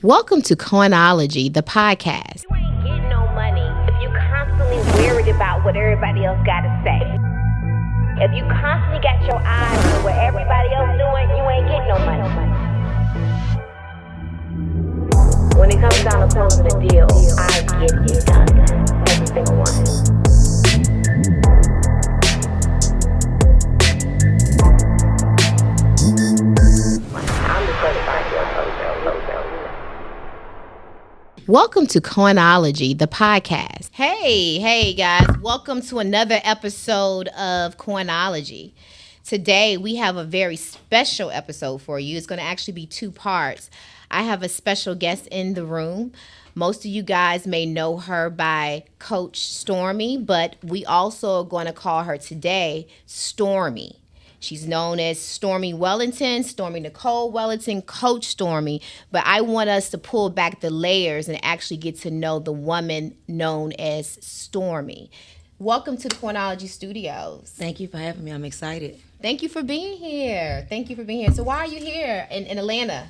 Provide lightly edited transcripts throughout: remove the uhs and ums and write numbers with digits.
Welcome to Coinology The Podcast. You ain't getting no money if you constantly worried about what everybody else got to say. If you constantly got your eyes on what everybody else doing, you ain't getting no money. When it comes down to closing a deal, I get it done. Every single one. I'm the certified deal closer. Welcome to Coinology, the podcast. Hey guys, welcome to another episode of Coinology. Today we have a very special episode for you. It's going to actually be two parts. I have a special guest in the room. Most of you guys may know her by Coach Stormy, but we also are going to call her today Stormy. She's known as Stormy Wellington, Stormy Nicole Wellington, Coach Stormy. But I want us to pull back the layers and actually get to know the woman known as Stormy. Welcome to the Coinology Studios. Thank you for having me. I'm excited. Thank you for being here. So why are you here in Atlanta?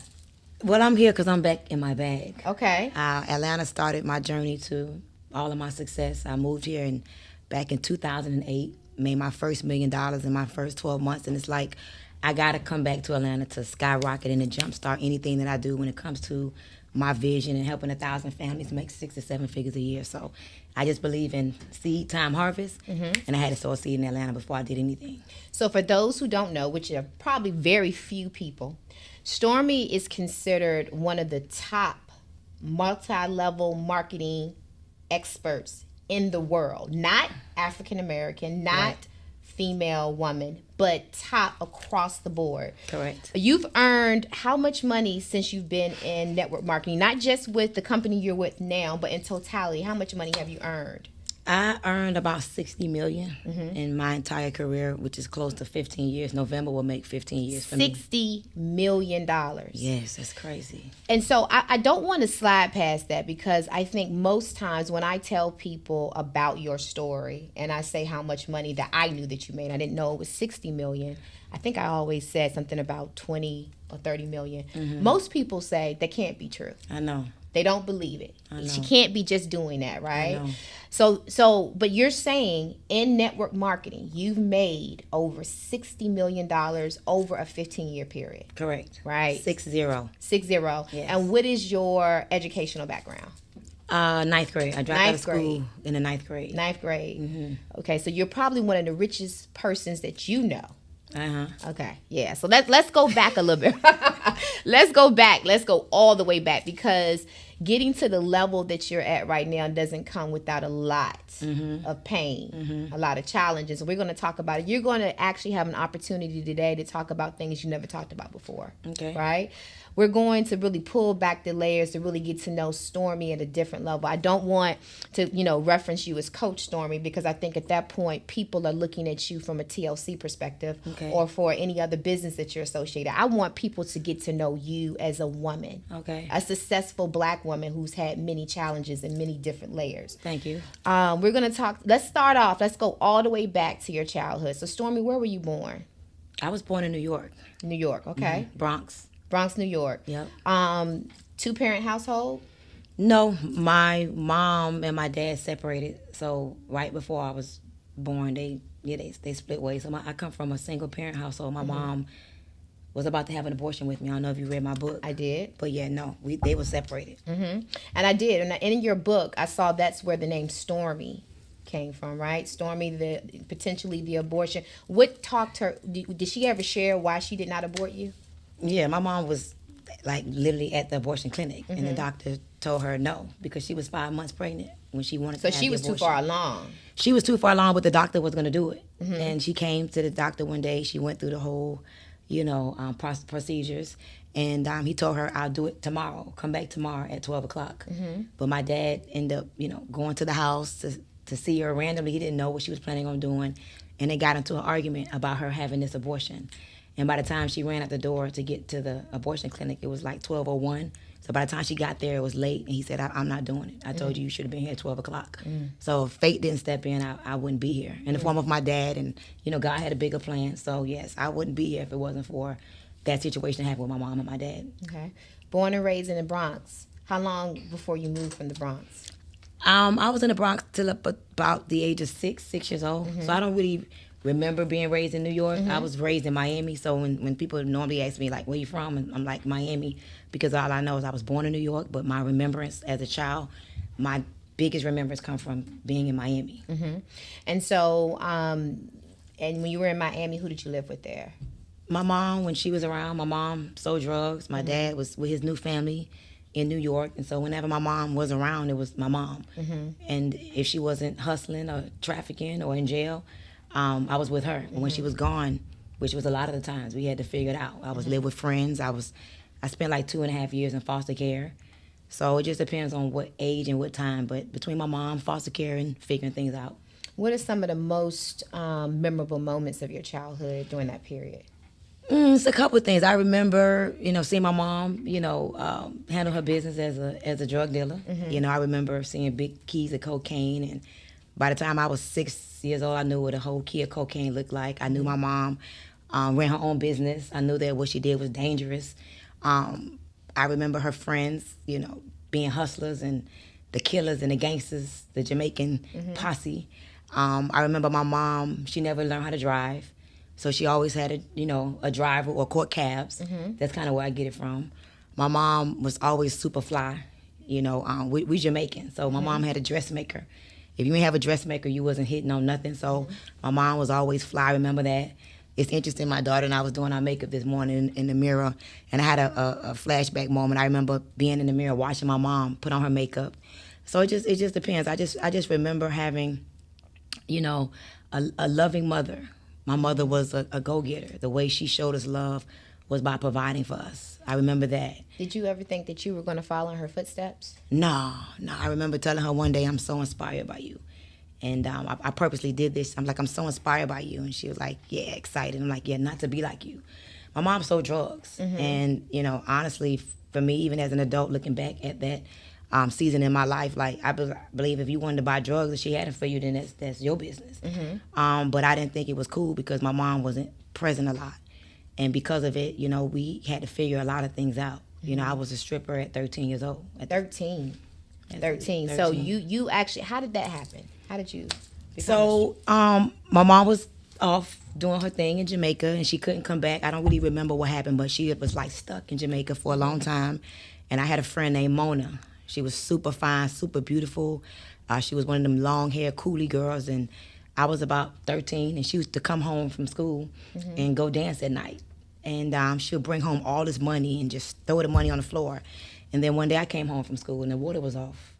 Well, I'm here because I'm back in my bag. Okay. Atlanta started my journey to all of my success. I moved here back in 2008. Made my first $1 million in my first 12 months, and it's like I gotta come back to Atlanta to skyrocket and to jumpstart anything that I do when it comes to my vision and helping 1,000 families make 6 to 7 figures a year. So I just believe in seed time harvest, and I had to sow a seed in Atlanta before I did anything. So for those who don't know, which are probably very few people, Stormy is considered one of the top multi-level marketing experts in the world. Not African American, not Right. female woman, but top across the board. Correct. You've earned how much money since you've been in network marketing? Not just with the company you're with now, but in totality, how much money have you earned? I earned about $60 million in my entire career, which is close to 15 years. November will make 15 years for me. $60 million. Yes, that's crazy. And so I don't want to slide past that, because I think most times when I tell people about your story and I say how much money that I knew that you made, I didn't know it was $60 million. I think I always said something about 20 or 30 million. Most people say that can't be true. I know. They don't believe it. I know. She can't be just doing that, right? I know. But you're saying in network marketing, you've made over $60 million over a 15-year period. Correct. Right. 60. 60. Yes. And what is your educational background? Ninth grade. I dropped out of school in the ninth grade. Ninth grade. Okay, so you're probably one of the richest persons that you know. Okay, yeah. So let's go back a little bit. Let's go back. Let's go all the way back, because getting to the level that you're at right now doesn't come without a lot of pain, a lot of challenges. We're going to talk about it. You're going to actually have an opportunity today to talk about things you never talked about before. Okay. Right? We're going to really pull back the layers to really get to know Stormy at a different level. I don't want to, reference you as Coach Stormy, because I think at that point people are looking at you from a TLC perspective, or for any other business that you're associated. I want people to get to know you as a woman, a successful Black woman who's had many challenges and many different layers. Thank you. We're going to talk. Let's start off. Let's go all the way back to your childhood. So, Stormy, where were you born? I was born in New York. New York, okay. Bronx, New York. Yep. Two-parent household? No, my mom and my dad separated. So right before I was born, they split ways. So I come from a single-parent household. My mom was about to have an abortion with me. I don't know if you read my book. I did. But yeah, no, they were separated. And I did. And in your book, I saw that's where the name Stormy came from, right? Stormy, potentially the abortion. What talked her? Did she ever share why she did not abort you? Yeah, my mom was like literally at the abortion clinic, and the doctor told her no, because she was 5 months pregnant when she wanted to have the abortion. So she was too far along. She was too far along, but the doctor was going to do it. And she came to the doctor one day. She went through the whole, procedures, and he told her, "I'll do it tomorrow. Come back tomorrow at 12 o'clock." But my dad ended up, going to the house to see her randomly. He didn't know what she was planning on doing, and they got into an argument about her having this abortion. And by the time she ran out the door to get to the abortion clinic, it was like 12:01. So by the time she got there, it was late. And he said, I'm not doing it. I told you should have been here at 12 o'clock. So if fate didn't step in, I wouldn't be here. In the form of my dad. And, God had a bigger plan. So, yes, I wouldn't be here if it wasn't for that situation that happened with my mom and my dad. Okay. Born and raised in the Bronx. How long before you moved from the Bronx? I was in the Bronx till about the age of 6 years old. So I don't really remember being raised in New York. I was raised in Miami. So when people normally ask me, like, where you from? And I'm like, Miami, because all I know is I was born in New York, but my remembrance as a child, my biggest remembrance come from being in Miami. And so, and when you were in Miami, who did you live with there? My mom, when she was around, my mom sold drugs. My dad was with his new family in New York. And so whenever my mom was around, it was my mom. And if she wasn't hustling or trafficking or in jail, I was with her. And when she was gone, which was a lot of the times, we had to figure it out. I was live with friends. I spent like 2.5 years in foster care. So it just depends on what age and what time. But between my mom, foster care, and figuring things out. What are some of the most memorable moments of your childhood during that period? It's a couple of things. I remember, seeing my mom, handle her business as a drug dealer. I remember seeing big keys of cocaine, and by the time I was 6 years old, I knew what a whole key of cocaine looked like. I knew my mom ran her own business. I knew that what she did was dangerous. I remember her friends, being hustlers and the killers and the gangsters, the Jamaican posse. I remember my mom, she never learned how to drive. So she always had a driver or caught cabs. That's kind of where I get it from. My mom was always super fly. We Jamaican, so my mom had a dressmaker. If you didn't have a dressmaker, you wasn't hitting on nothing. So my mom was always fly. I remember that. It's interesting, my daughter and I was doing our makeup this morning in the mirror, and I had a flashback moment. I remember being in the mirror watching my mom put on her makeup. So it just depends. I just remember having, a loving mother. My mother was a go-getter. The way she showed us love was by providing for us. I remember that. Did you ever think that you were going to follow in her footsteps? No. I remember telling her one day, I'm so inspired by you. And I purposely did this. I'm like, I'm so inspired by you. And she was like, yeah, excited. I'm like, yeah, not to be like you. My mom sold drugs. And, honestly, for me, even as an adult looking back at that season in my life, like, I believe if you wanted to buy drugs and she had it for you, then that's your business. But I didn't think it was cool because my mom wasn't present a lot. And because of it, we had to figure a lot of things out. I was a stripper at 13 years old. At 13. 13. So you actually, how did that happen? How did you my mom was off doing her thing in Jamaica, and she couldn't come back. I don't really remember what happened, but she was like stuck in Jamaica for a long time. And I had a friend named Mona. She was super fine, super beautiful. She was one of them long hair coolie girls, and I was about 13, and she used to come home from school and go dance at night. And she'll bring home all this money and just throw the money on the floor. And then one day I came home from school and the water was off.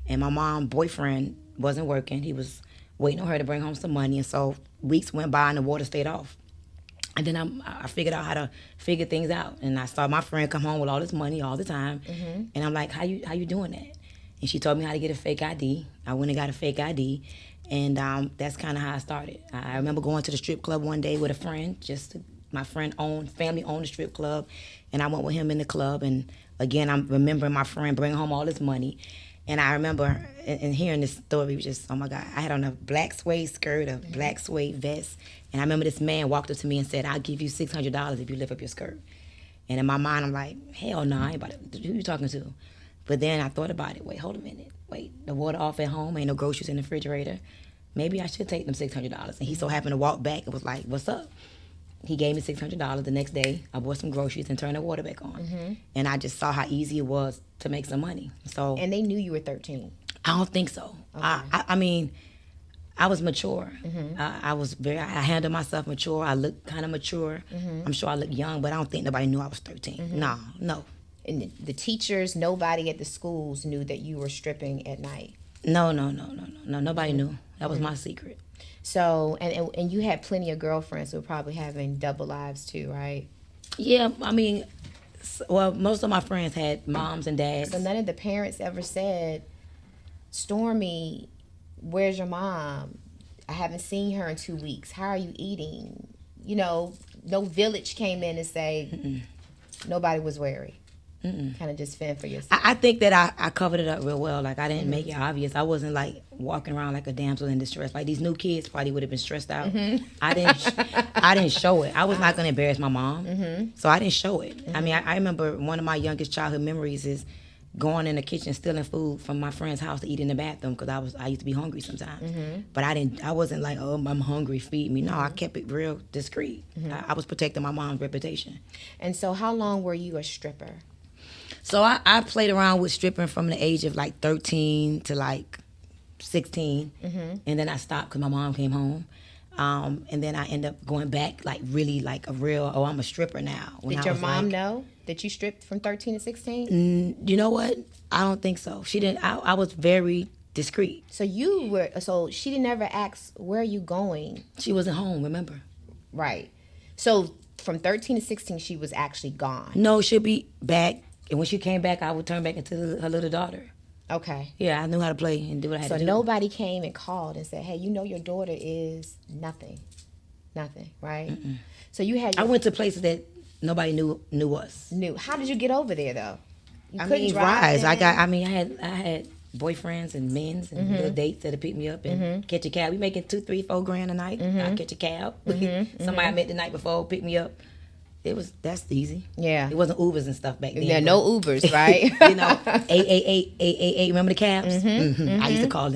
And my mom's boyfriend wasn't working. He was waiting on her to bring home some money. And so weeks went by and the water stayed off. And then I figured out how to figure things out. And I saw my friend come home with all this money all the time. And I'm like, how you doing that? And she told me how to get a fake ID. I went and got a fake ID. And that's kind of how I started. I remember going to the strip club one day with a friend. My family owned a strip club. And I went with him in the club. And again, I'm remembering my friend bringing home all this money. And I remember and hearing this story, was just, oh my God. I had on a black suede skirt, a black suede vest. And I remember this man walked up to me and said, I'll give you $600 if you lift up your skirt. And in my mind, I'm like, hell no, I ain't about to, who you talking to? But then I thought about it. Wait, hold a minute. Wait, the water off at home, ain't no groceries in the refrigerator. Maybe I should take them $600. And he so happened to walk back and was like, what's up? He gave me $600 the next day. I bought some groceries and turned the water back on. And I just saw how easy it was to make some money. So. And they knew you were 13? I don't think so. Okay. I mean, I was mature. I handled myself mature. I looked kind of mature. I'm sure I looked young, but I don't think nobody knew I was 13. No. And the teachers, nobody at the schools knew that you were stripping at night? No. Nobody knew. That was my secret. So, and you had plenty of girlfriends who were probably having double lives too, right? Yeah, I mean, well, most of my friends had moms and dads. So none of the parents ever said, Stormy, where's your mom? I haven't seen her in 2 weeks. How are you eating? No village came in and say, nobody was worried. Kind of just fend for yourself. I think that I covered it up real well. Like, I didn't make it obvious. I wasn't like walking around like a damsel in distress. Like, these new kids probably would have been stressed out. I didn't show it. I was not going to embarrass my mom, so I didn't show it. I mean, I remember one of my youngest childhood memories is going in the kitchen stealing food from my friend's house to eat in the bathroom because I used to be hungry sometimes. But I wasn't like, oh, I'm hungry, feed me. No, I kept it real discreet. I was protecting my mom's reputation. And so how long were you a stripper? So I played around with stripping from the age of like 13 to like 16. And then I stopped because my mom came home. And then I ended up going back like really like a real, I'm a stripper now. Did your mom know that you stripped from 13 to 16? You know what? I don't think so. She didn't. I was very discreet. So she didn't ever ask, where are you going? She wasn't home, remember? Right. So from 13 to 16, she was actually gone. No, she'll be back. And when she came back, I would turn back into her little daughter. Okay. Yeah, I knew how to play and do what I had to do. So nobody came and called and said, hey, your daughter is nothing. Nothing, right? So you had... I went to places that nobody knew us. How did you get over there, though? I had boyfriends and men's and little dates that'll pick me up and catch a cab. We making $2, $3, $4 a night. I catch a cab. Somebody I met the night before pick me up. That's easy. Yeah. It wasn't Ubers and stuff back then. Yeah, no Ubers, right? 888, remember the cabs? I used to call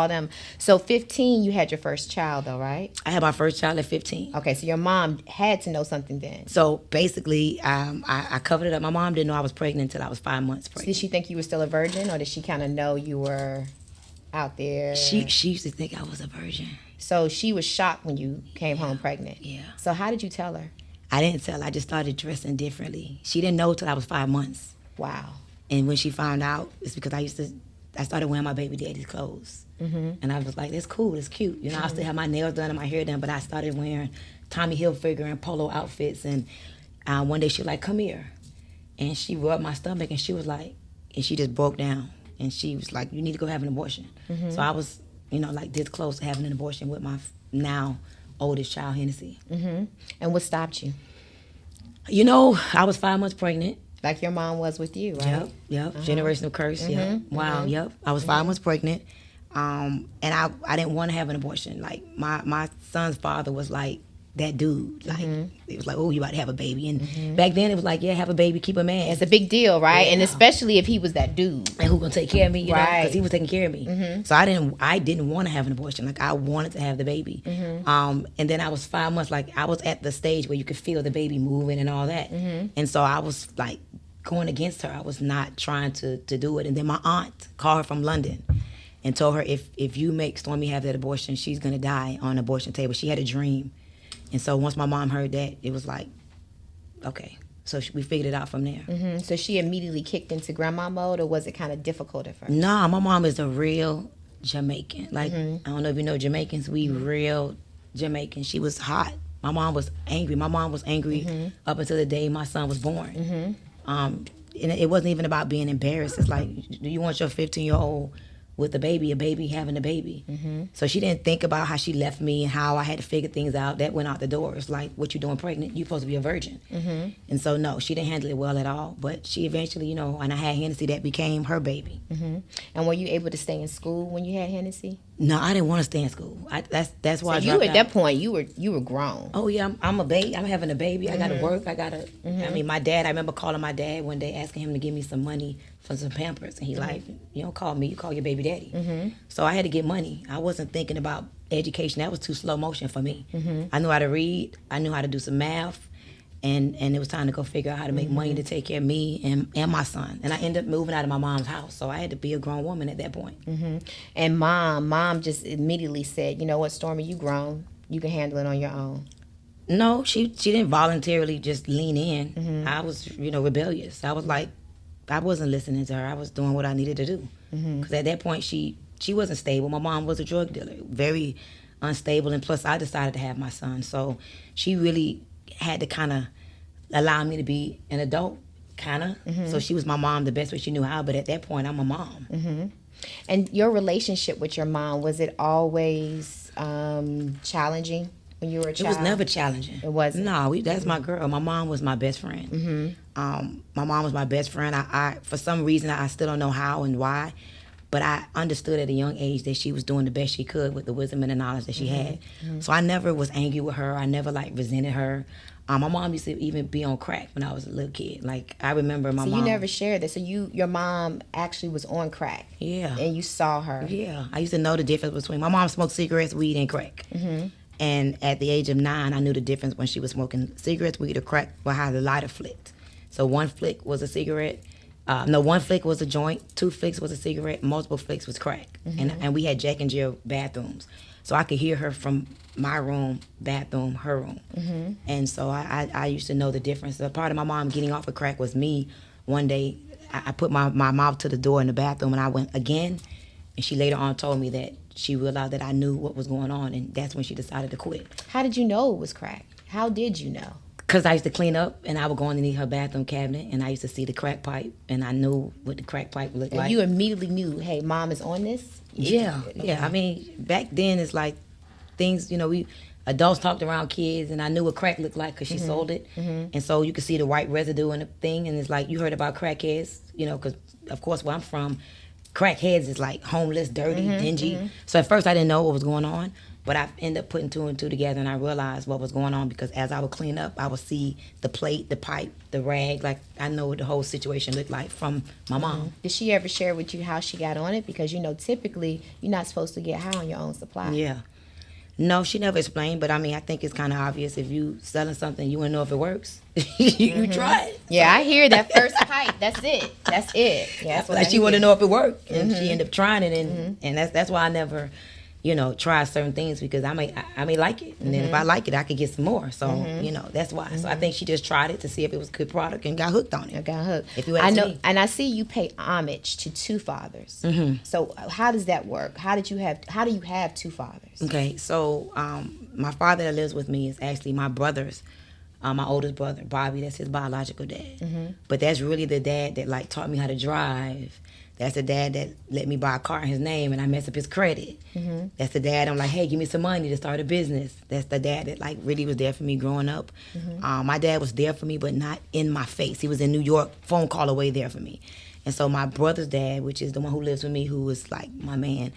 them. So 15, you had your first child, though, right? I had my first child at 15. Okay, so your mom had to know something then. So basically, I covered it up. My mom didn't know I was pregnant until I was 5 months pregnant. Did she think you were still a virgin, or did she kind of know you were out there? She used to think I was a virgin. So she was shocked when you came home pregnant. Yeah. So how did you tell her? I didn't tell her. I just started dressing differently. She didn't know till I was 5 months. Wow. And when she found out, it's because I started wearing my baby daddy's clothes. And I was like, that's cool, it's cute. I still have my nails done and my hair done, but I started wearing Tommy Hilfiger and polo outfits. And one day she was like, come here. And she rubbed my stomach and she was like, and she just broke down. And she was like, you need to go have an abortion. So I was, like this close to having an abortion with my now oldest child, Hennessy. And what stopped you? I was 5 months pregnant. Like your mom was with you, right? Yep. Generational curse, yep. Wow, yep. I was 5 months pregnant. And I didn't want to have an abortion. Like, my son's father was like that dude. Like, it was like, oh, you about to have a baby. And back then it was like, yeah, have a baby, keep a man. It's a big deal, right? Yeah. And especially if he was that dude. And who gonna take care of me, right? Because he was taking care of me. So I didn't want to have an abortion. Like, I wanted to have the baby. And then I was 5 months, like, I was at the stage where you could feel the baby moving and all that. And so I was like going against her. I was not trying to do it. And then my aunt called her from London and told her, if you make Stormy have that abortion, she's gonna die on the abortion table. She had a dream. And so once my mom heard that, it was like, okay. So we figured it out from there. So she immediately kicked into grandma mode, or was it kind of difficult at first? No, my mom is a real Jamaican. Like, I don't know if you know Jamaicans. We real Jamaican. She was hot. My mom was angry. My mom was angry up until the day my son was born. And it wasn't even about being embarrassed. It's like, do you want your 15-year-old with a baby having a baby? So she didn't think about how she left me and how I had to figure things out. That went out the door. It's like, what you doing pregnant? You supposed to be a virgin. And so no, she didn't handle it well at all. But she eventually, and I had Hennessy, that became her baby. And were you able to stay in school when you had Hennessy? No, I didn't want to stay in school. That's why. So you at that point you were grown. Oh yeah, I'm a baby. I'm having a baby. I gotta work. I mean, my dad. I remember calling my dad one day, asking him to give me some money for some Pampers, and he like, you don't call me, you call your baby daddy. So I had to get money. I wasn't thinking about education. That was too slow motion for me. I knew how to read. I knew how to do some math. And it was time to go figure out how to make money to take care of me and my son. And I ended up moving out of my mom's house. So I had to be a grown woman at that point. And mom just immediately said, you know what, Stormy, you grown. You can handle it on your own. No, she didn't voluntarily just lean in. I was, rebellious. I was like, I wasn't listening to her. I was doing what I needed to do. Because at that point, she wasn't stable. My mom was a drug dealer, very unstable. And plus, I decided to have my son. So she really had to kind of allow me to be an adult, kind of. So she was my mom the best way she knew how, but at that point, I'm a mom. And your relationship with your mom, was it always challenging? when you were a child? It was never challenging. It wasn't? No, that's my girl. My mom was my best friend. My mom was my best friend. I for some reason, I still don't know how and why, but I understood at a young age that she was doing the best she could with the wisdom and the knowledge that she had. So I never was angry with her. I never resented her. My mom used to even be on crack when I was a little kid. Like, I remember my mom. So you never shared this. So your mom actually was on crack. Yeah. And you saw her. Yeah. I used to know the difference between, my mom smoked cigarettes, weed, and crack. And at the age of 9, I knew the difference when she was smoking cigarettes, weed, or crack, or how the lighter flicked. So one flick was a cigarette. One flick was a joint. 2 flicks was a cigarette. Multiple flicks was crack. And we had Jack and Jill bathrooms. So I could hear her from my room, bathroom, her room. And so I used to know the difference. A part of my mom getting off of crack was me. One day, I put my mouth to the door in the bathroom, and I went again. And she later on told me that she realized that I knew what was going on, and that's when she decided to quit. How did you know it was crack? How did you know? Because I used to clean up, and I would go underneath her bathroom cabinet, and I used to see the crack pipe, and I knew what the crack pipe looked like. You immediately knew, hey, mom is on this? Yeah. I mean, back then, it's like things, we adults talked around kids, and I knew what crack looked like because she sold it. And so you could see the white residue in the thing, and it's like, you heard about crackheads, because, of course, where I'm from, crackheads is like homeless, dirty, dingy. So at first I didn't know what was going on, but I ended up putting 2 and 2 together, and I realized what was going on because as I would clean up, I would see the plate, the pipe, the rag. Like, I know what the whole situation looked like from my mom. Did she ever share with you how she got on it? Because, typically you're not supposed to get high on your own supply. Yeah. No, she never explained, but I mean, I think it's kind of obvious. If you selling something, you want to know if it works. You try it. Yeah, I hear that first pipe. That's it. Yeah, that's what like she wanted to know if it worked, and she ended up trying it, and that's why I never, try certain things, because I may like it, and then if I like it, I could get some more. So that's why. So I think she just tried it to see if it was a good product and got hooked on it. I got hooked. If you ask me. And I see you pay homage to 2 fathers. So how does that work? How do you have 2 fathers? Okay, so my father that lives with me is actually my brother's. My oldest brother, Bobby, that's his biological dad. But that's really the dad that taught me how to drive. That's the dad that let me buy a car in his name and I mess up his credit. That's the dad I'm like, hey, give me some money to start a business. That's the dad that really was there for me growing up. My dad was there for me, but not in my face. He was in New York, phone call away there for me. And so my brother's dad, which is the one who lives with me, who was like my man,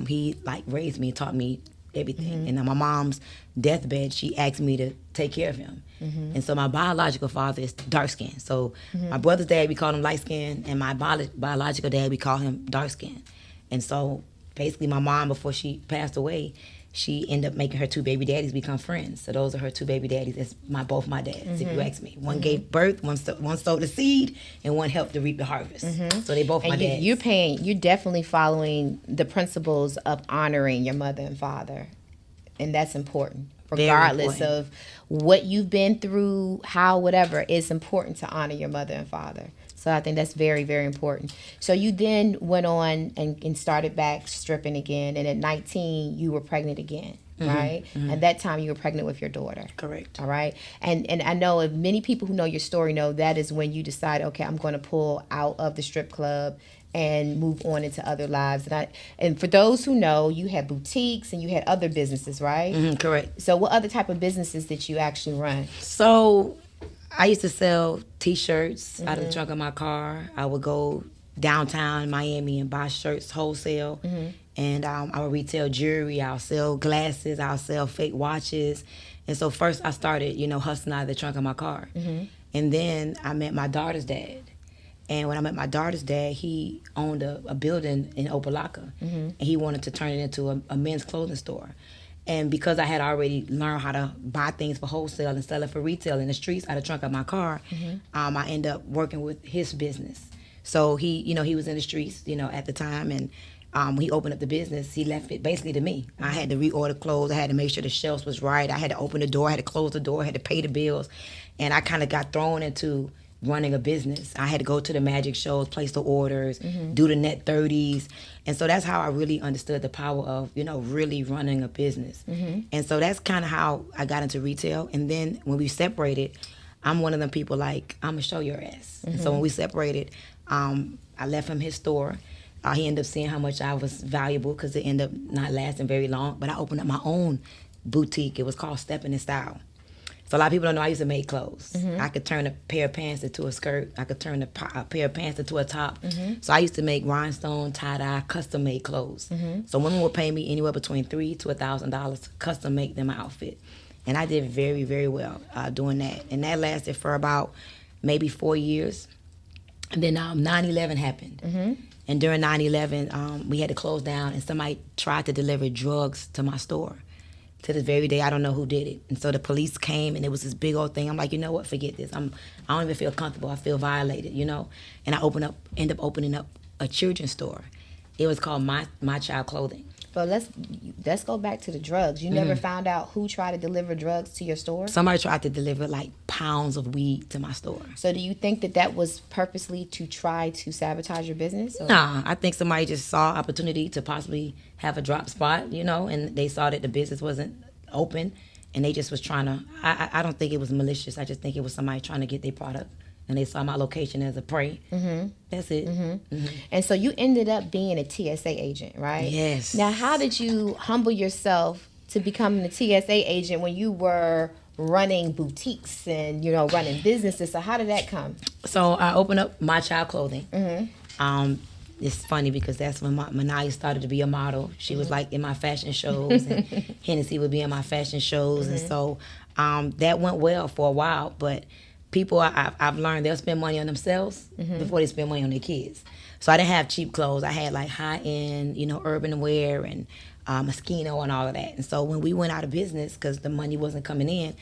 he raised me, taught me everything. And on my mom's deathbed, she asked me to take care of him. And so my biological father is dark skinned. So my brother's dad, we call him light skinned, and my biological dad, we call him dark skinned. And so basically my mom, before she passed away, she ended up making her 2 baby daddies become friends. So those are her 2 baby daddies. That's both my dads, if you ask me. One gave birth, one sowed the seed, and one helped to reap the harvest. So they both my dads. You're definitely following the principles of honoring your mother and father. And that's important. Regardless of what you've been through, whatever, it's important to honor your mother and father. So I think that's very, very important. So you then went on and started back stripping again. And at 19, you were pregnant again, right? At that time, you were pregnant with your daughter. Correct. All right. And I know if many people who know your story know that is when you decide, okay, I'm going to pull out of the strip club and move on into other lives. And for those who know, you had boutiques and you had other businesses, right? Correct. So what other type of businesses did you actually run? So I used to sell T-shirts out of the trunk of my car. I would go downtown in Miami and buy shirts wholesale. And I would retail jewelry. I'll sell glasses. I'll sell fake watches. And so first I started, hustling out of the trunk of my car. And then I met my daughter's dad. And when I met my daughter's dad, he owned a building in Opelika. And he wanted to turn it into a men's clothing store. And because I had already learned how to buy things for wholesale and sell it for retail in the streets out of the trunk of my car, I ended up working with his business. So he was in the streets, at the time, and he opened up the business. He left it basically to me. I had to reorder clothes. I had to make sure the shelves was right. I had to open the door. I had to close the door. I had to pay the bills. And I kind of got thrown into running a business. I had to go to the magic shows, place the orders, do the net 30s. And so that's how I really understood the power of, really running a business. And so that's kind of how I got into retail. And then when we separated, I'm one of them people like, I'm going to show your ass. And so when we separated, I left him his store. He ended up seeing how much I was valuable because it ended up not lasting very long. But I opened up my own boutique. It was called Stepping in Style. So a lot of people don't know I used to make clothes. I could turn a pair of pants into a skirt. I could turn a pair of pants into a top. So I used to make rhinestone, tie-dye, custom-made clothes. So women would pay me anywhere between $300 to $1,000 to custom make them an outfit. And I did very, very well doing that. And that lasted for about maybe 4 years. And then 9/11 happened. And during 9/11, we had to close down, and somebody tried to deliver drugs to my store. To this very day, I don't know who did it. And so the police came, and it was this big old thing. I'm like, you know what? Forget this. I don't even feel comfortable. I feel violated, you know. And I end up opening up a children's store. It was called My Child Clothing. But let's go back to the drugs. You never found out who tried to deliver drugs to your store? Somebody tried to deliver like pounds of weed to my store. So do you think that was purposely to try to sabotage your business? Or? Nah, I think somebody just saw opportunity to possibly have a drop spot, you know, and they saw that the business wasn't open, and they just was trying to, I don't think it was malicious. I just think it was somebody trying to get their product, and they saw my location as a prey. That's it. And so you ended up being a TSA agent, right? Yes. Now, how did you humble yourself to becoming a TSA agent when you were running boutiques and, you know, running businesses? So how did that come? So I opened up My Child Clothing. It's funny because that's when Manaya started to be a model. She was like in my fashion shows, and Hennessy would be in my fashion shows. And so that went well for a while. But people, I've learned they'll spend money on themselves before they spend money on their kids. So I didn't have cheap clothes. I had like high-end, you know, urban wear and Moschino and all of that. And so when we went out of business because the money wasn't coming in,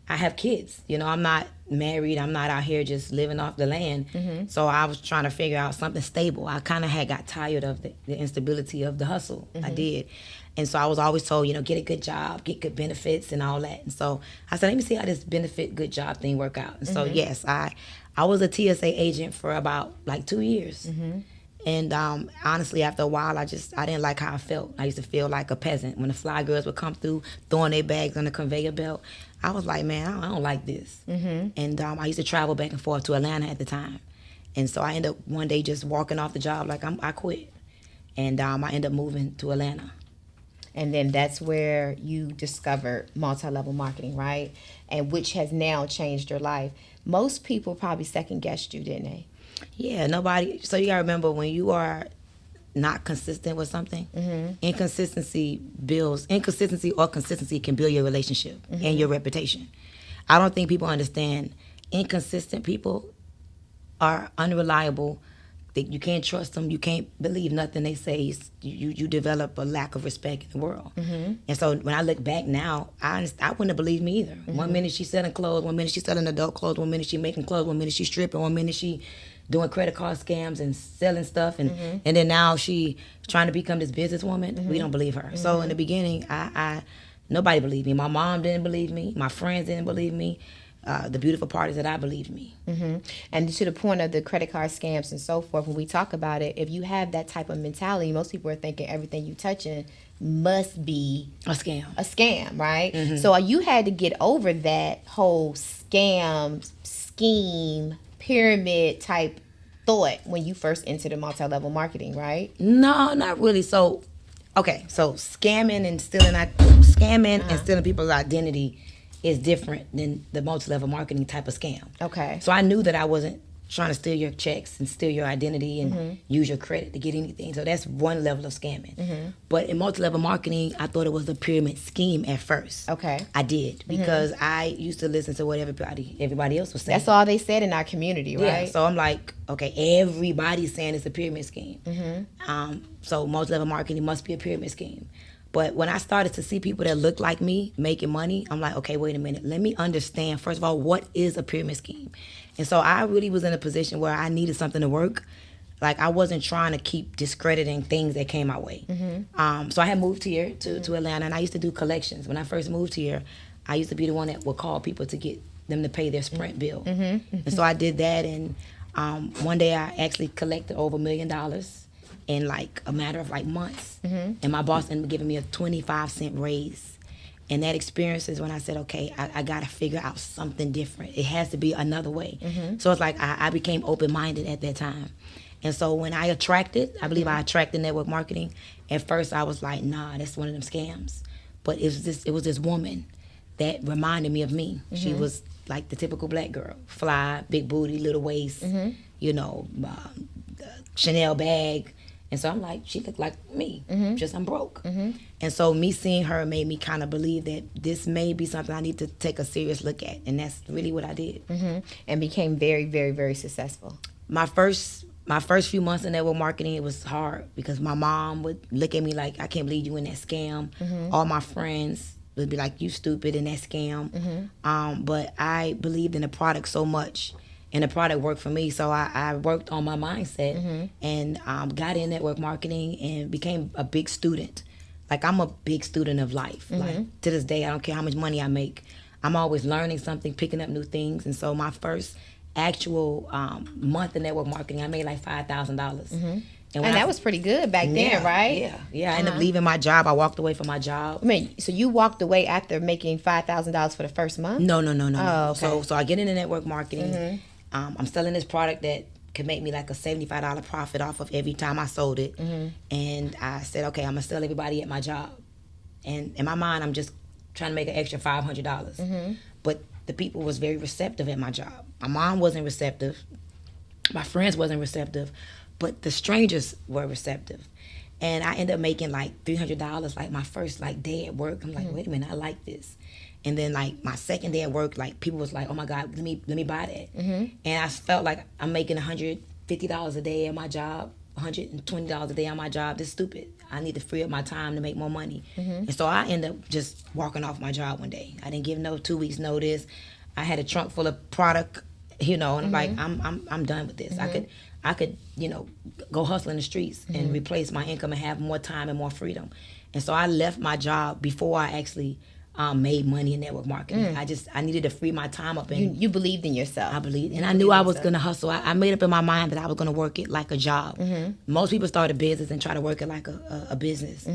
I have kids. You know, I'm not married. I'm not out here just living off the land. So I was trying to figure out something stable. I kind of got tired of the instability of the hustle. I did. And so I was always told, you know, get a good job, get good benefits and all that. And so I said, let me see how this benefit, good job thing work out. And so, yes, I was a TSA agent for about like 2 years. And honestly, after a while, I didn't like how I felt. I used to feel like a peasant. When the fly girls would come through, throwing their bags on the conveyor belt, I was like, man, I don't like this. And I used to travel back and forth to Atlanta at the time. And so I ended up one day just walking off the job like I quit. And I ended up moving to Atlanta. And then that's where you discovered multi-level marketing, right? And which has now changed your life. Most people probably second-guessed you, didn't they? Yeah, nobody. So you got to remember, when you are not consistent with something, inconsistency or consistency can build your relationship and your reputation. I don't think people understand inconsistent people are unreliable. You can't trust them. You can't believe nothing they say. You develop a lack of respect in the world. And so when I look back now, I wouldn't have believed me either. 1 minute she's selling clothes, 1 minute she's selling adult clothes, 1 minute she's making clothes, 1 minute she's stripping, 1 minute she doing credit card scams and selling stuff, and then now she trying to become this businesswoman. We don't believe her. So in the beginning, I nobody believed me. My mom didn't believe me. My friends didn't believe me. The beautiful part is that I believed me. And to the point of the credit card scams and so forth, when we talk about it, if you have that type of mentality, most people are thinking everything you touching must be a scam, right? So you had to get over that whole scam, scheme, pyramid type thought when you first entered the multi-level marketing, right? No, not really. So, okay, so scamming and stealing people's identity is different than the multi-level marketing type of scam. Okay. So I knew that I wasn't trying to steal your checks and steal your identity and use your credit to get anything. So that's one level of scamming. But in multi-level marketing, I thought it was a pyramid scheme at first. Okay. I did, because I used to listen to what everybody else was saying. That's all they said in our community, right? Yeah, so I'm like, okay, everybody's saying it's a pyramid scheme. So multi-level marketing must be a pyramid scheme. But when I started to see people that looked like me making money, I'm like, okay, wait a minute. Let me understand, first of all, what is a pyramid scheme? And so I really was in a position where I needed something to work. Like, I wasn't trying to keep discrediting things that came my way. So I had moved here to Atlanta, and I used to do collections. When I first moved here, I used to be the one that would call people to get them to pay their Sprint bill. And so I did that, and one day I actually collected over $1 million in like a matter of like months. And my boss ended up giving me a 25-cent raise. And that experience is when I said, okay, I got to figure out something different. It has to be another way. So it's like I became open-minded at that time. And so when I believe I attracted network marketing. At first I was like, nah, that's one of them scams. But it was this woman that reminded me of me. She was like the typical black girl, fly, big booty, little waist, you know, Chanel bag. And so I'm like, she looked like me, just I'm broke. And so me seeing her made me kind of believe that this may be something I need to take a serious look at. And that's really what I did. And became very, very, very successful. My first few months in network marketing, it was hard because my mom would look at me like, I can't believe you in that scam. All my friends would be like, you stupid in that scam. But I believed in the product so much. And the product worked for me, so I worked on my mindset and got in network marketing and became a big student. Like, I'm a big student of life. Like, to this day, I don't care how much money I make. I'm always learning something, picking up new things. And so my first actual month in network marketing, I made like $5,000. And that was pretty good back then, right? Yeah. I ended up leaving my job. I walked away from my job. I mean, so you walked away after making $5,000 for the first month? No. Oh, okay. So I get into network marketing. I'm selling this product that could make me like a $75 profit off of every time I sold it. And I said, okay, I'm going to sell everybody at my job. And in my mind, I'm just trying to make an extra $500. But the people was very receptive at my job. My mom wasn't receptive. My friends wasn't receptive. But the strangers were receptive. And I ended up making like $300 like my first like day at work. I'm like, wait a minute, I like this. And then like my second day at work, like people was like, oh my God, let me buy that. And I felt like I'm making $150 a day at my job, $120 a day on my job. This is stupid. I need to free up my time to make more money. And so I ended up just walking off my job one day. I didn't give no 2 weeks notice. I had a trunk full of product, you know, and I'm like, I'm done with this. I could, you know, go hustle in the streets and replace my income and have more time and more freedom. And so I left my job before I actually made money in network marketing. I needed to free my time up. And you believed in yourself. I believed, and I knew I was gonna hustle. I made up in my mind that I was gonna work it like a job. Most people start a business and try to work it like a business.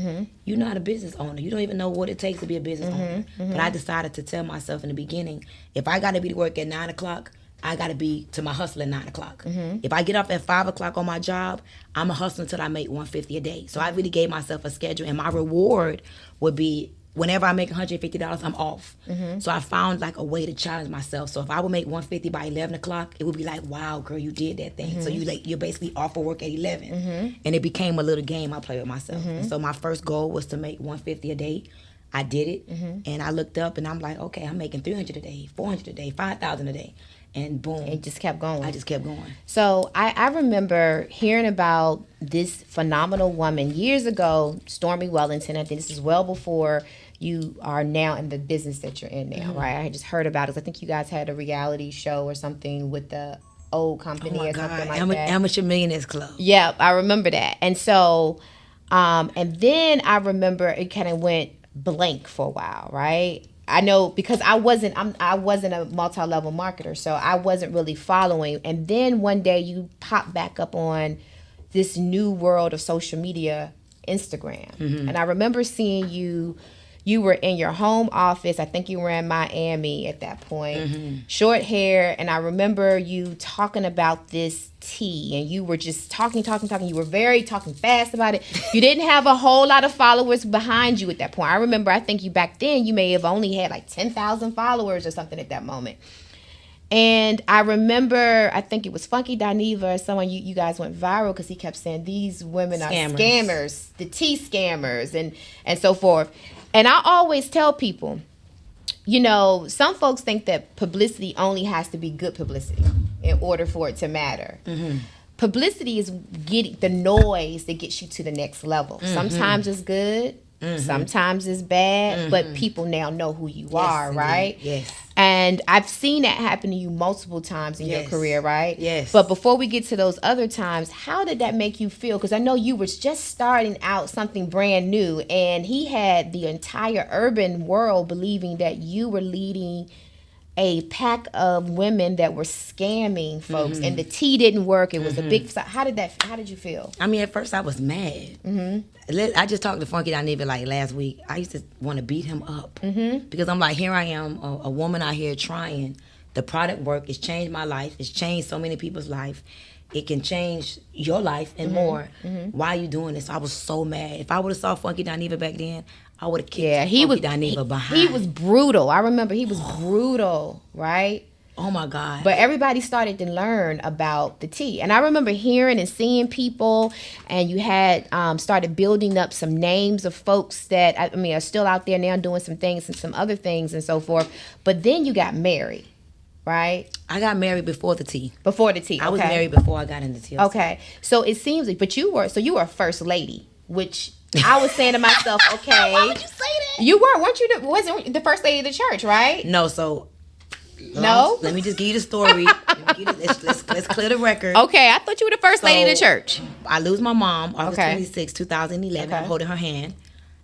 You're not a business owner. You don't even know what it takes to be a business owner. But I decided to tell myself in the beginning, if I got to be to work at 9 o'clock, I got to be to my hustle at 9 o'clock. If I get off at 5 o'clock on my job, I'm a hustle until I make $150 a day. So I really gave myself a schedule, and my reward would be whenever I make $150, I'm off. So I found like a way to challenge myself. So if I would make $150 by 11 o'clock, it would be like, wow, girl, you did that thing. So you're basically off for work at 11. And it became a little game I play with myself. And so my first goal was to make $150 a day. I did it, and I looked up, and I'm like, okay, I'm making $300 a day, $400 a day, $5,000 a day. And boom. It just kept going. I just kept going. So I remember hearing about this phenomenal woman years ago, Stormy Wellington. I think this is well before you are now in the business that you're in now, right? I had just heard about it. I think you guys had a reality show or something with the old company or something like that. Amateur Millionaires Club. Yep, I remember that. And so, and then I remember it kind of went blank for a while, right? I know because I wasn't a multi-level marketer, so I wasn't really following. And then one day you pop back up on this new world of social media, Instagram. And I remember seeing you were in your home office. I think you were in Miami at that point. Short hair, and I remember you talking about this tea, and you were just talking. You were very talking fast about it. You didn't have a whole lot of followers behind you at that point. I remember, I think you back then, you may have only had like 10,000 followers or something at that moment. And I remember, I think it was Funky Dineva or someone, you guys went viral because he kept saying these women are scammers, the tea scammers, and so forth. And I always tell people, you know, some folks think that publicity only has to be good publicity in order for it to matter. Publicity is getting the noise that gets you to the next level. Sometimes it's good, sometimes it's bad, but people now know who you are, right? Yes. And I've seen that happen to you multiple times in your career, right? Yes. But before we get to those other times, how did that make you feel? Because I know you were just starting out something brand new, and he had the entire urban world believing that you were leading a pack of women that were scamming folks, and the tea didn't work. It was a big. How did you feel? I mean, at first I was mad. I just talked to Funky Dineva like last week. I used to want to beat him up because I'm like, here I am, a woman out here trying. The product work. It's changed my life. It's changed so many people's life. it can change your life and more. Why are you doing this? I was so mad. If I would have saw Funky Dineva back then, I would have kicked Funky Dineva behind. He was brutal. I remember he was brutal, right? Oh my God. But everybody started to learn about the tea. And I remember hearing and seeing people, and you had started building up some names of folks that, I mean, are still out there now doing some things and some other things and so forth. But then you got married, right? I got married before the tea. Before the tea, okay. I was married before I got into tea. Okay. So it seems like, but you were a first lady, which I was saying to myself, okay. Why would you say that? You weren't you? Wasn't the first lady of the church, right? No, so... No? Let me just give you the story. Let's clear the record. Okay, I thought you were the first lady of the church. I lose my mom August 26, 2011. I'm holding her hand.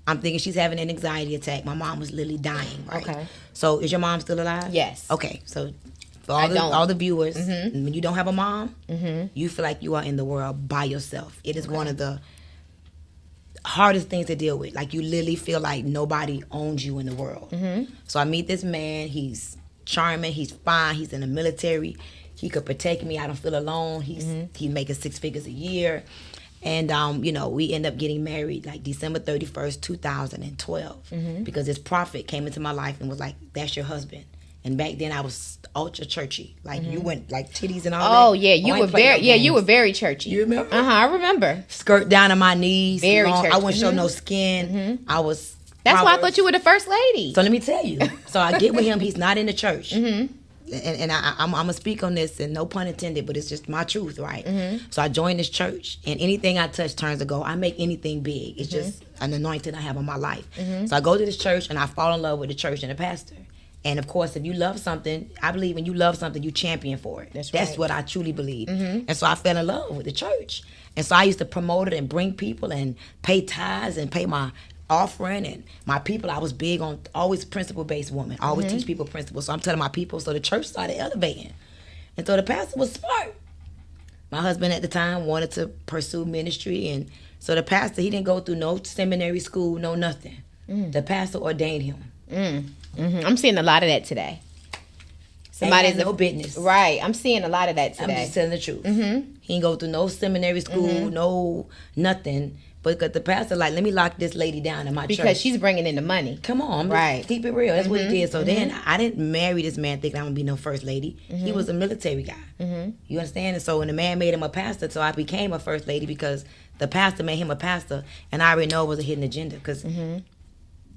I'm thinking she's having an anxiety attack. My mom was literally dying, right? Okay. So is your mom still alive? Yes. Okay, so for all the viewers, when you don't have a mom, you feel like you are in the world by yourself. It is one of the hardest things to deal with. Like, you literally feel like nobody owns you in the world. So I meet this man. He's charming, he's fine, he's in the military, he could protect me, I don't feel alone, he's making 6 figures a year. And we end up getting married like December 31st, 2012, because this prophet came into my life and was like, that's your husband. And back then I was ultra churchy, like you went like titties and all that. Oh yeah, you were very churchy. You remember? I remember. Skirt down to my knees, very long, churchy. I wouldn't show no skin. I was That's why I thought you were the first lady. So let me tell you. So I get with him. He's not in the church. And I'm going to speak on this, and no pun intended, but it's just my truth, right? So I joined this church, and anything I touch turns to gold. I make anything big. It's just an anointing I have on my life. So I go to this church, and I fall in love with the church and the pastor. And of course, if you love something, I believe when you love something, you champion for it. That's what I truly believe. And so I fell in love with the church. And so I used to promote it and bring people and pay tithes and pay my offering, and my people, I was big on always principle-based woman. I always teach people principles. So I'm telling my people, so the church started elevating. And so the pastor was smart. My husband at the time wanted to pursue ministry, and so the pastor, he didn't go through no seminary school, no nothing. The pastor ordained him. I'm seeing a lot of that today. Somebody's no business. Right. I'm seeing a lot of that today. I'm just telling the truth. He didn't go through no seminary school, no nothing. But the pastor like, let me lock this lady down in my church. Because she's bringing in the money. Come on. Right. Keep it real. That's what he did. So then I didn't marry this man thinking I'm going to be no first lady. He was a military guy. You understand? And so when the man made him a pastor, so I became a first lady because the pastor made him a pastor. And I already know it was a hidden agenda because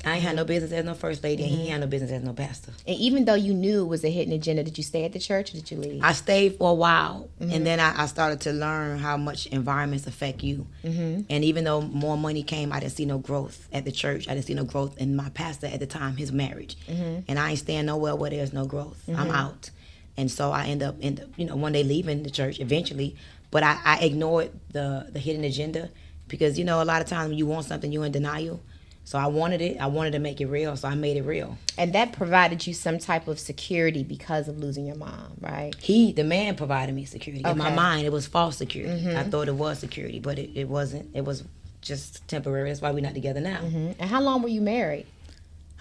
I ain't had no business as no first lady, and he had no business as no pastor. And even though you knew it was a hidden agenda, did you stay at the church or did you leave? I stayed for a while, and then I started to learn how much environments affect you. And even though more money came, I didn't see no growth at the church. I didn't see no growth in my pastor at the time, his marriage. And I ain't staying nowhere where there's no growth. I'm out. And so I end up, one day leaving the church eventually. But I ignored the hidden agenda because, a lot of times when you want something, you're in denial. So I wanted it. I wanted to make it real, so I made it real. And that provided you some type of security because of losing your mom, right? The man provided me security. In my mind, it was false security. I thought it was security, but it wasn't. It was just temporary. That's why we're not together now. And how long were you married?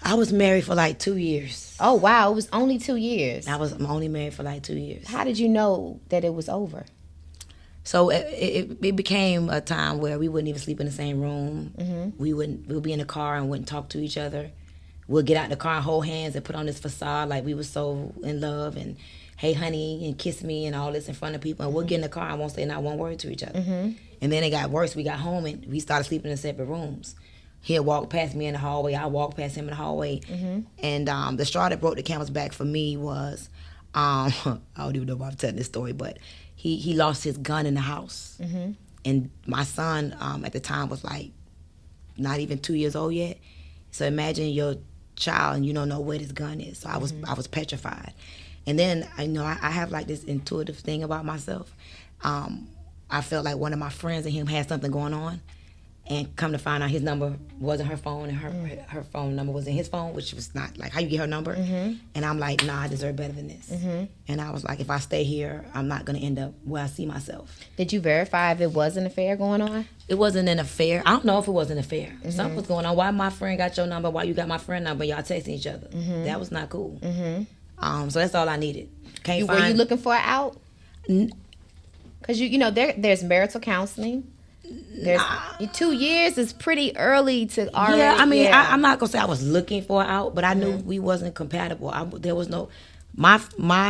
I was married for like 2 years. Oh, wow. It was only 2 years. I'm only married for like 2 years. How did you know that it was over? So it became a time where we wouldn't even sleep in the same room. We'll be in the car and wouldn't talk to each other. We'll get out the car and hold hands and put on this facade like we were so in love and hey honey and kiss me and all this in front of people. And we'll get in the car and won't say not one word to each other. And then it got worse. We got home and we started sleeping in separate rooms. He'll walk past me in the hallway. I walk past him in the hallway. And the straw that broke the camel's back for me was, I don't even know if I'm telling this story, but he lost his gun in the house. And my son at the time was like not even 2 years old yet. So imagine your child and you don't know where this gun is. So I was petrified. And then I have like this intuitive thing about myself. I felt like one of my friends and him had something going on. And come to find out his number wasn't her phone and her phone number was in his phone, which was not like how you get her number. And I'm like, nah, I deserve better than this. And I was like, if I stay here, I'm not going to end up where I see myself. Did you verify if it was an affair going on? It wasn't an affair. I don't know if it was an affair. Something was going on. Why my friend got your number? Why you got my friend number? Y'all texting each other. That was not cool. So that's all I needed. Were you looking for an out? Because there's marital counseling. There's 2 years is pretty early to already. Yeah, I mean, I'm not gonna say I was looking for an out, but I knew we wasn't compatible. There was no. My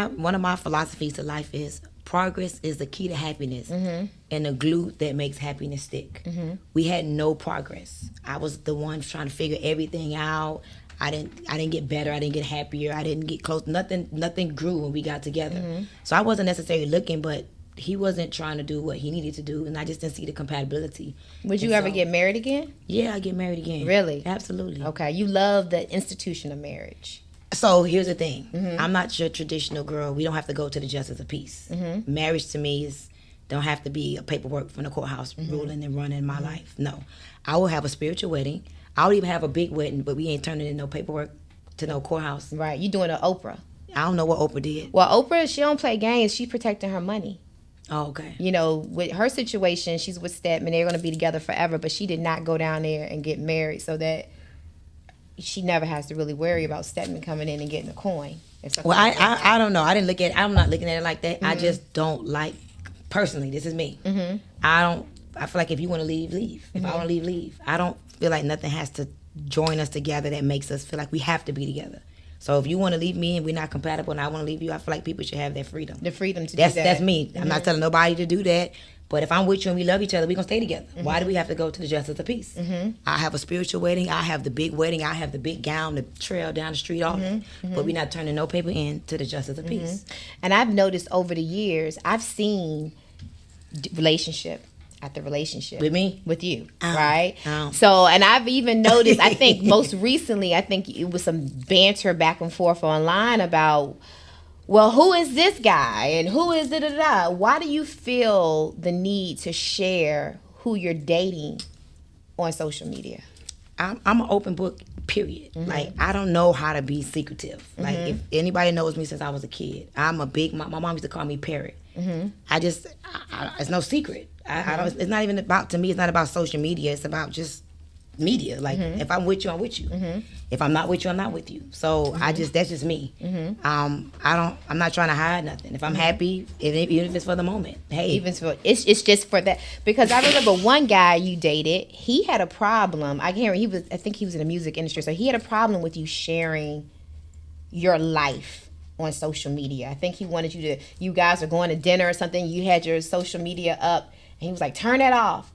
one of my philosophies to life is progress is the key to happiness and the glue that makes happiness stick. We had no progress. I was the one trying to figure everything out. I didn't get better. I didn't get happier. I didn't get close. Nothing grew when we got together. So I wasn't necessarily looking, but he wasn't trying to do what he needed to do, and I just didn't see the compatibility. Would you ever get married again? Yeah, I get married again. Really? Absolutely. Okay, you love the institution of marriage. So here's the thing. I'm not your traditional girl. We don't have to go to the justice of peace. Marriage to me don't have to be a paperwork from the courthouse ruling and running my life. No. I will have a spiritual wedding. I would even have a big wedding, but we ain't turning in no paperwork to no courthouse. Right. You doing an Oprah. I don't know what Oprah did. Well, Oprah, she don't play games. She's protecting her money. Oh, okay. With her situation, she's with Stedman. They're going to be together forever, but she did not go down there and get married so that she never has to really worry about Stedman coming in and getting a coin. Well, I don't know. I'm not looking at it like that. I just don't like, personally, this is me. I feel like if you want to leave, leave. If I want to leave, leave. I don't feel like nothing has to join us together that makes us feel like we have to be together. So if you want to leave me and we're not compatible and I want to leave you, I feel like people should have that freedom. The freedom to do that. That's me. I'm not telling nobody to do that. But if I'm with you and we love each other, we're going to stay together. Why do we have to go to the justice of peace? I have a spiritual wedding. I have the big wedding. I have the big gown, the trail down the street, all that. But we're not turning no paper in to the justice of peace. And I've noticed over the years, I've seen relationship after relationship. With me? With you, right? So, and I've even noticed, I think most recently, it was some banter back and forth online about, well, who is this guy and who is da-da-da? Why do you feel the need to share who you're dating on social media? I'm an open book, period. Like, I don't know how to be secretive. Like, if anybody knows me since I was a kid, my mom used to call me Parrot. It's no secret. I don't. It's not even about, to me, it's not about social media. It's about just media. Like, if I'm with you, I'm with you. If I'm not with you, I'm not with you. So that's just me. I'm not trying to hide nothing. If I'm happy, even if it's for the moment, hey. It's just for that. Because I remember one guy you dated, he had a problem. I think he was in the music industry, so he had a problem with you sharing your life on social media. I think he wanted you guys are going to dinner or something, you had your social media up, and he was like, turn that off.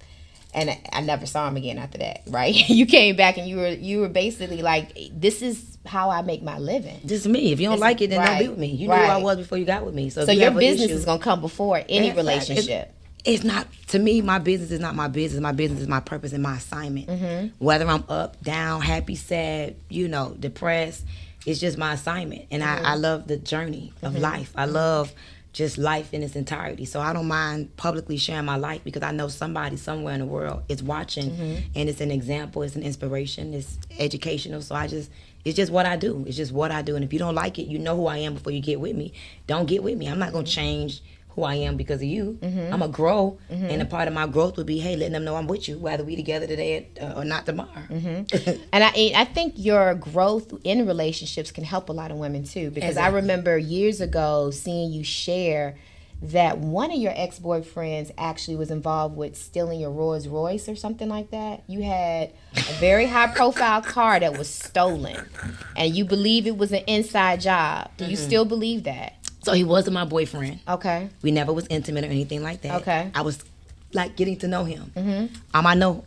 And I never saw him again after that, right? You came back and you were basically like, this is how I make my living. This is me. If you don't like it, then don't be with me. You knew who I was before you got with me. So your business is going to come before any relationship. It's not, to me, my business is not my business. My business is my purpose and my assignment. Whether I'm up, down, happy, sad, depressed, it's just my assignment. And I love the journey of life. I love just life in its entirety. So I don't mind publicly sharing my life because I know somebody somewhere in the world is watching, and it's an example, it's an inspiration, it's educational. So it's just what I do. It's just what I do. And if you don't like it, you know who I am before you get with me. Don't get with me. I'm not going to change who I am because of you. I'm going to grow. And a part of my growth would be, hey, letting them know I'm with you, whether we together today or not tomorrow. And I think your growth in relationships can help a lot of women too, because I remember years ago seeing you share that one of your ex-boyfriends actually was involved with stealing your Rolls Royce or something like that. You had a very high-profile car that was stolen, and you believe it was an inside job. Do you still believe that? So he wasn't my boyfriend. Okay. We never was intimate or anything like that. Okay. I was like getting to know him. I know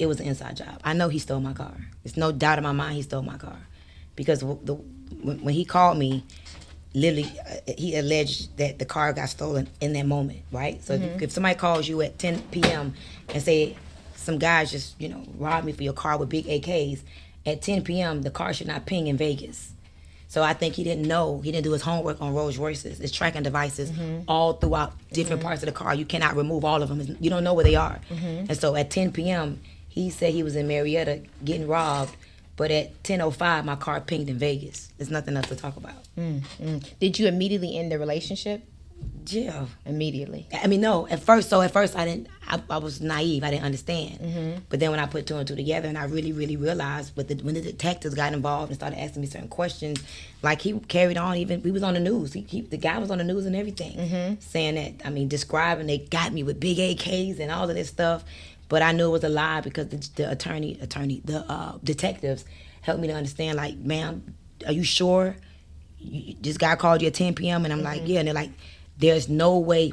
it was an inside job. I know he stole my car. There's no doubt in my mind he stole my car. Because when he called me, literally, he alleged that the car got stolen in that moment, right? So if somebody calls you at 10 p.m. and say, some guys just, robbed me for your car with big AKs, at 10 p.m., the car should not ping in Vegas. So I think he didn't do his homework on Rolls Royces. It's tracking devices all throughout different parts of the car. You cannot remove all of them. You don't know where they are. And so at 10 p.m., he said he was in Marietta getting robbed, but at 10:05, my car pinged in Vegas. There's nothing else to talk about. Did you immediately end the relationship? Yeah. Immediately. I mean, no. At first, I was naive. I didn't understand. But then when I put two and two together, and I really, really realized, when the detectives got involved and started asking me certain questions, like he carried on. Even we was on the news. The guy was on the news and everything, saying that. I mean, describing they got me with big AKs and all of this stuff. But I knew it was a lie because the detectives helped me to understand. Like, ma'am, are you sure? This guy called you at 10 p.m. and I'm like, yeah. And they're like, there's no way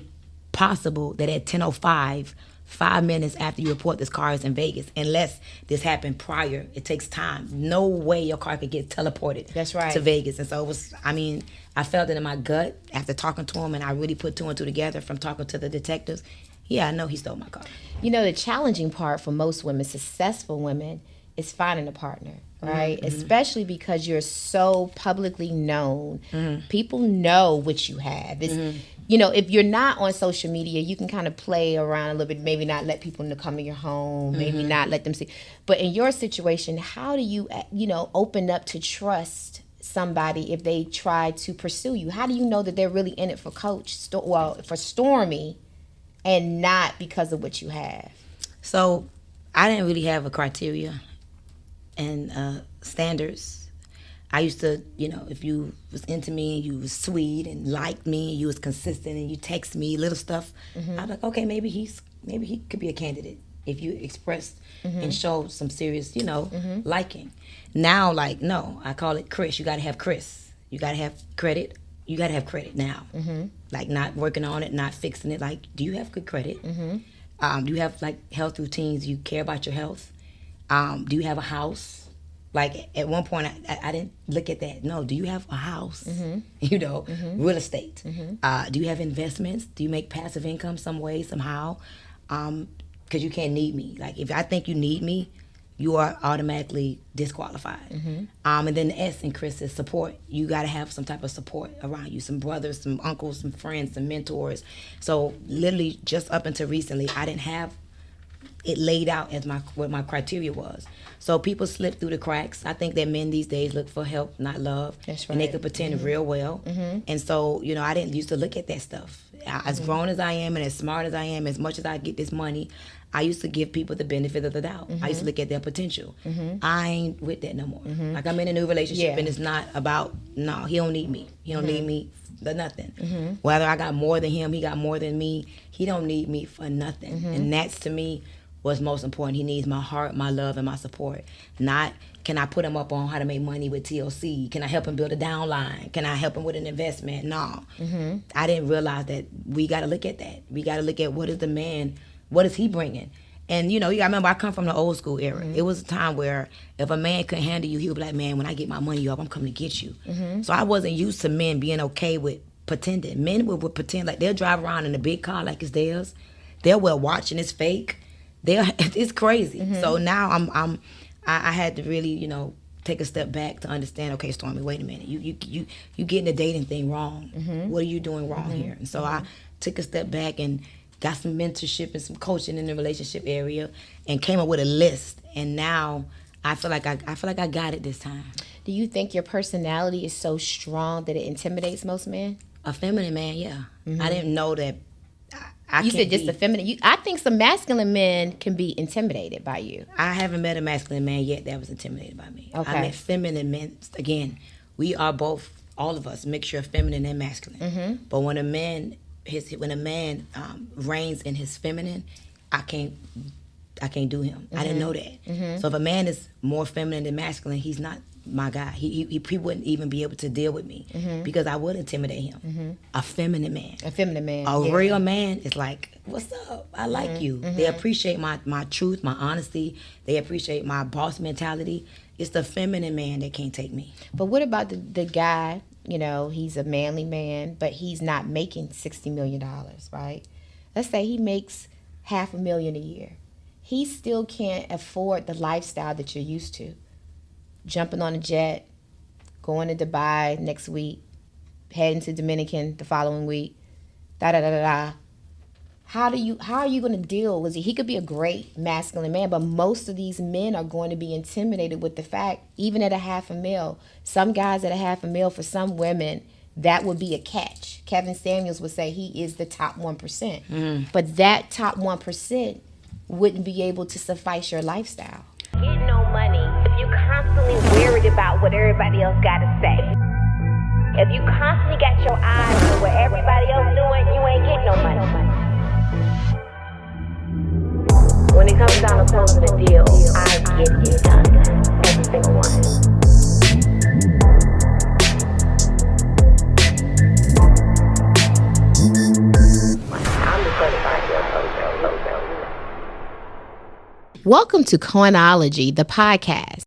possible that at 10:05, 5 minutes after you report this car is in Vegas, unless this happened prior. It takes time. No way your car could get teleported. That's right. To Vegas. And so it was, I mean, I felt it in my gut after talking to him, and I really put two and two together from talking to the detectives. Yeah, I know he stole my car. You know, the challenging part for most women, successful women, is finding a partner, right? Especially because you're so publicly known. People know what you have. It's, you know, if you're not on social media, you can kind of play around a little bit, maybe not let people come in your home, maybe not let them see. But in your situation, how do you, open up to trust somebody if they try to pursue you? How do you know that they're really in it for for Stormy and not because of what you have? So I didn't really have a criteria and standards. I used to, if you was into me and you was sweet and liked me and you was consistent and you text me little stuff, I'm like, okay, maybe he could be a candidate if you expressed and showed some serious, liking. Now, like, no, I call it Chris. You got to have Chris. You got to have credit. You got to have credit now. Like, not working on it, not fixing it. Like, do you have good credit? Do you have, like, health routines? You care about your health? Do you have a house? Like, at one point, I didn't look at that. No, do you have a house? Real estate. Do you have investments? Do you make passive income some way, somehow? Because you can't need me. Like, if I think you need me, you are automatically disqualified. And then the S in Chris is support. You got to have some type of support around you. Some brothers, some uncles, some friends, some mentors. So, literally, just up until recently, I didn't have it laid out as what my criteria was. So people slip through the cracks. I think that men these days look for help, not love. That's right. And they could pretend real well. And so, I didn't used to look at that stuff. As grown as I am and as smart as I am, as much as I get this money, I used to give people the benefit of the doubt. I used to look at their potential. I ain't with that no more. Like, I'm in a new relationship and it's not about, no, he don't need me. He don't need me for nothing. Whether I got more than him, he got more than me, he don't need me for nothing. And that's, to me, what's most important. He needs my heart, my love, and my support. Not, can I put him up on how to make money with TLC? Can I help him build a downline? Can I help him with an investment? No. I didn't realize that we got to look at that. We got to look at what is the man, what is he bringing? And, you got to remember, I come from the old school era. It was a time where if a man couldn't handle you, he would be like, man, when I get my money up, I'm coming to get you. So I wasn't used to men being okay with pretending. Men would pretend like they'll drive around in a big car like it's theirs. They'll wear watch and it's fake. It's crazy. So now I had to really, take a step back to understand, okay, Stormy, wait a minute. You getting the dating thing wrong. What are you doing wrong here? And so I took a step back and got some mentorship and some coaching in the relationship area and came up with a list. And now I feel like I got it this time. Do you think your personality is so strong that it intimidates most men? A feminine man, yeah. I didn't know that. You said just a feminine. I think some masculine men can be intimidated by you. I haven't met a masculine man yet that was intimidated by me. Okay. I met feminine men. Again, we are both, all of us, a mixture of feminine and masculine. But when a man reigns in his feminine, I can't do him. I didn't know that. So if a man is more feminine than masculine, he's not my guy. He wouldn't even be able to deal with me because I would intimidate him. A feminine man. A real man is like, what's up? I like you. They appreciate my truth, my honesty. They appreciate my boss mentality. It's the feminine man that can't take me. But what about the guy, he's a manly man, but he's not making $60 million, right? Let's say he makes $500,000 a year. He still can't afford the lifestyle that you're used to. Jumping on a jet, going to Dubai next week, heading to Dominican the following week, da-da-da-da-da. How are you going to deal with it? He could be a great masculine man, but most of these men are going to be intimidated with the fact, even at $500,000, some guys at $500,000, for some women, that would be a catch. Kevin Samuels would say he is the top 1%. But that top 1% wouldn't be able to suffice your lifestyle. Get no money if you constantly worried about what everybody else got to say. If you constantly got your eyes on what everybody else doing, you ain't getting no money. When it comes down to closing a deal, I get it done. Every single one. I'm the certified deal closer. Welcome to Coinology, the podcast.